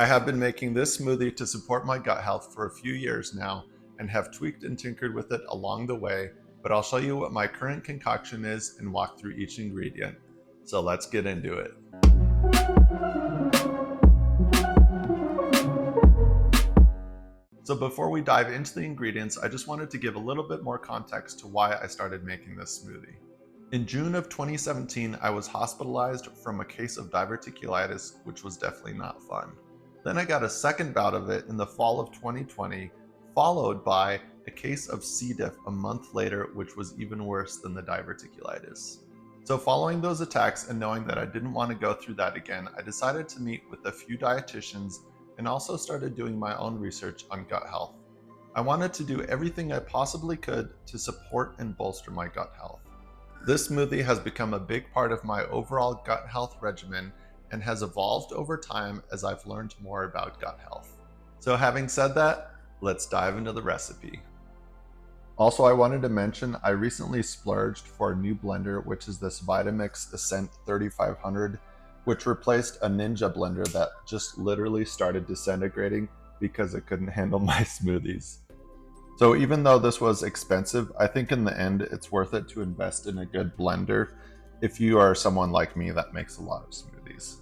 I have been making this smoothie to support my gut health for a few years now and have tweaked and tinkered with it along the way, but I'll show you what my current concoction is and walk through each ingredient. So let's get into it. So before we dive into the ingredients, I just wanted to give a little bit more context to why I started making this smoothie. In June of 2017, I was hospitalized from a case of diverticulitis, which was definitely not fun. Then I got a second bout of it in the fall of 2020, followed by a case of CDIFF a month later, which was even worse than the diverticulitis. So following those attacks and knowing that I didn't want to go through that again, I decided to meet with a few dietitians and also started doing my own research on gut health. I wanted to do everything I possibly could to support and bolster my gut health. This smoothie has become a big part of my overall gut health regimen and has evolved over time as I've learned more about gut health. So having said that, let's dive into the recipe. Also, I wanted to mention I recently splurged for a new blender, which is this Vitamix Ascent 3500, which replaced a Ninja blender that just literally started disintegrating because it couldn't handle my smoothies. So even though this was expensive, I think in the end it's worth it to invest in a good blender if you are someone like me that makes a lot of smoothies.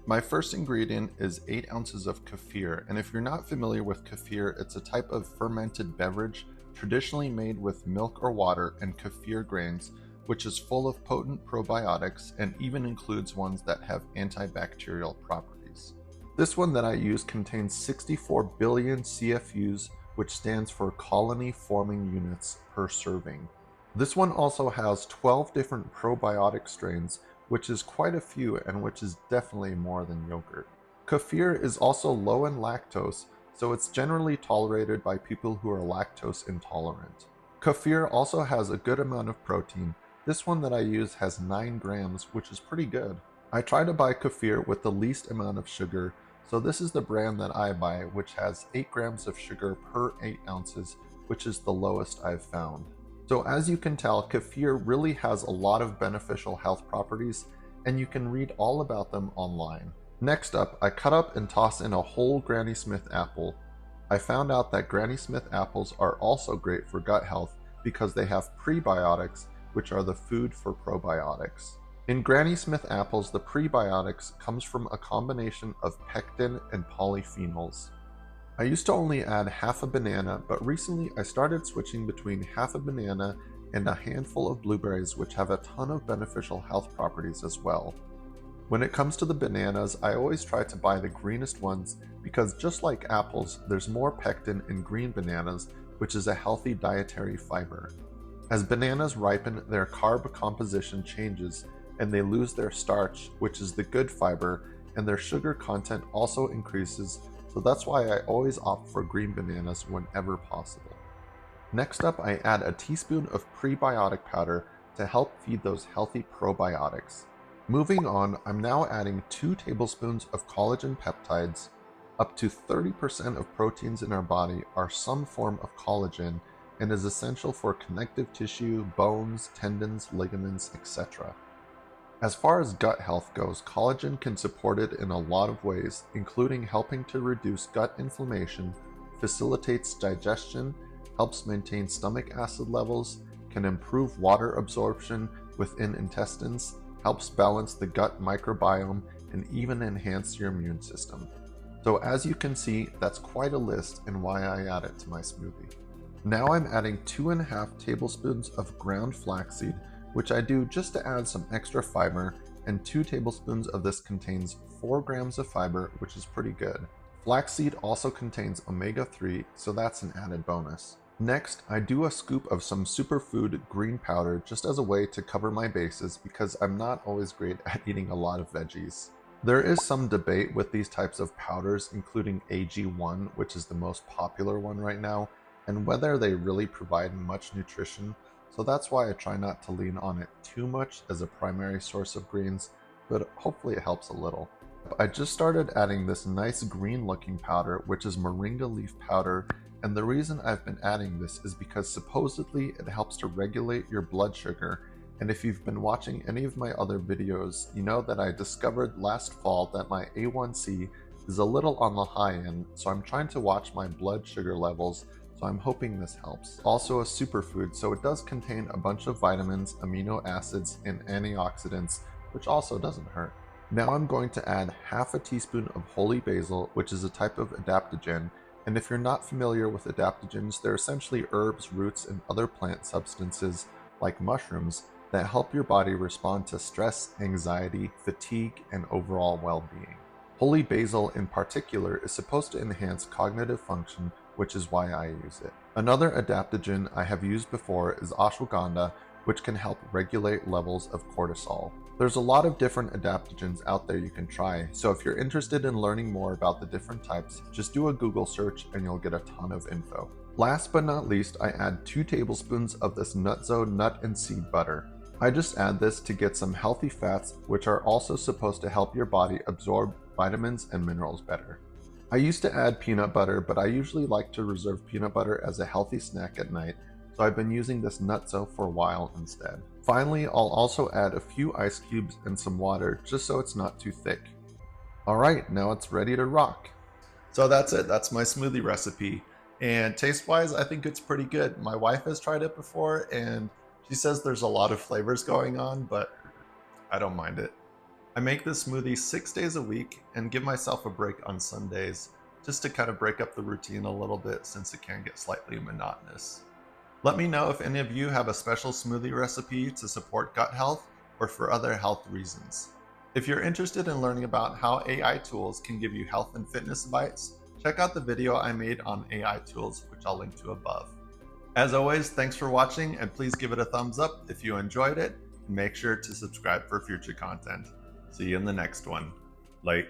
My first ingredient is 8 ounces of kefir, and if you're not familiar with kefir, it's a type of fermented beverage traditionally made with milk or water and kefir grains, which is full of potent probiotics and even includes ones that have antibacterial properties. This one that I use contains 64 billion CFUs, which stands for colony forming units per serving. This one also has 12 different probiotic strains, which is quite a few and which is definitely more than yogurt. Kefir is also low in lactose, so it's generally tolerated by people who are lactose intolerant. Kefir also has a good amount of protein. This one that I use has 9 grams, which is pretty good. I try to buy kefir with the least amount of sugar, so this is the brand that I buy, which has 8 grams of sugar per 8 ounces, which is the lowest I've found. So as you can tell, kefir really has a lot of beneficial health properties, and you can read all about them online. Next up, I cut up and toss in a whole Granny Smith apple. I found out that Granny Smith apples are also great for gut health because they have prebiotics, which are the food for probiotics. In Granny Smith apples, the prebiotics comes from a combination of pectin and polyphenols. I used to only add half a banana, but recently I started switching between half a banana and a handful of blueberries, which have a ton of beneficial health properties as well. When it comes to the bananas, I always try to buy the greenest ones because just like apples, there's more pectin in green bananas, which is a healthy dietary fiber. As bananas ripen, their carb composition changes and they lose their starch, which is the good fiber, and their sugar content also increases, so that's why I always opt for green bananas whenever possible. Next up, I add a teaspoon of prebiotic powder to help feed those healthy probiotics. Moving on, I'm now adding 2 tablespoons of collagen peptides. Up to 30% of proteins in our body are some form of collagen and is essential for connective tissue, bones, tendons, ligaments, etc. As far as gut health goes, collagen can support it in a lot of ways, including helping to reduce gut inflammation, facilitates digestion, helps maintain stomach acid levels, can improve water absorption within intestines, helps balance the gut microbiome, and even enhance your immune system. So as you can see, that's quite a list and why I add it to my smoothie. Now I'm adding 2.5 tablespoons of ground flaxseed, which I do just to add some extra fiber, and 2 tablespoons of this contains 4 grams of fiber, which is pretty good. Flaxseed also contains omega-3, so that's an added bonus. Next, I do a scoop of some superfood green powder just as a way to cover my bases because I'm not always great at eating a lot of veggies. There is some debate with these types of powders, including AG1, which is the most popular one right now, and whether they really provide much nutrition, so that's why I try not to lean on it too much as a primary source of greens, but hopefully it helps a little. I just started adding this nice green looking powder, which is moringa leaf powder, and the reason I've been adding this is because supposedly it helps to regulate your blood sugar, and if you've been watching any of my other videos, you know that I discovered last fall that my A1C is a little on the high end, so I'm trying to watch my blood sugar levels, so I'm hoping this helps. Also a superfood, so it does contain a bunch of vitamins, amino acids, and antioxidants, which also doesn't hurt. Now I'm going to add half a teaspoon of holy basil, which is a type of adaptogen, and if you're not familiar with adaptogens, they're essentially herbs, roots, and other plant substances, like mushrooms, that help your body respond to stress, anxiety, fatigue, and overall well-being. Holy basil in particular is supposed to enhance cognitive function, which is why I use it. Another adaptogen I have used before is ashwagandha, which can help regulate levels of cortisol. There's a lot of different adaptogens out there you can try, so if you're interested in learning more about the different types, just do a Google search and you'll get a ton of info. Last but not least, I add 2 tablespoons of this Nuttzo nut and seed butter. I just add this to get some healthy fats, which are also supposed to help your body absorb vitamins and minerals better. I used to add peanut butter, but I usually like to reserve peanut butter as a healthy snack at night, so I've been using this Nuttzo for a while instead. Finally, I'll also add a few ice cubes and some water, just so it's not too thick. Alright, now it's ready to rock. So that's it, that's my smoothie recipe. And taste-wise, I think it's pretty good. My wife has tried it before, and she says there's a lot of flavors going on, but I don't mind it. I make this smoothie 6 days a week and give myself a break on Sundays, just to kind of break up the routine a little bit since it can get slightly monotonous. Let me know if any of you have a special smoothie recipe to support gut health or for other health reasons. If you're interested in learning about how AI tools can give you health and fitness advice, check out the video I made on AI tools, which I'll link to above. As always, thanks for watching, and please give it a thumbs up if you enjoyed it, and make sure to subscribe for future content. See you in the next one. Late.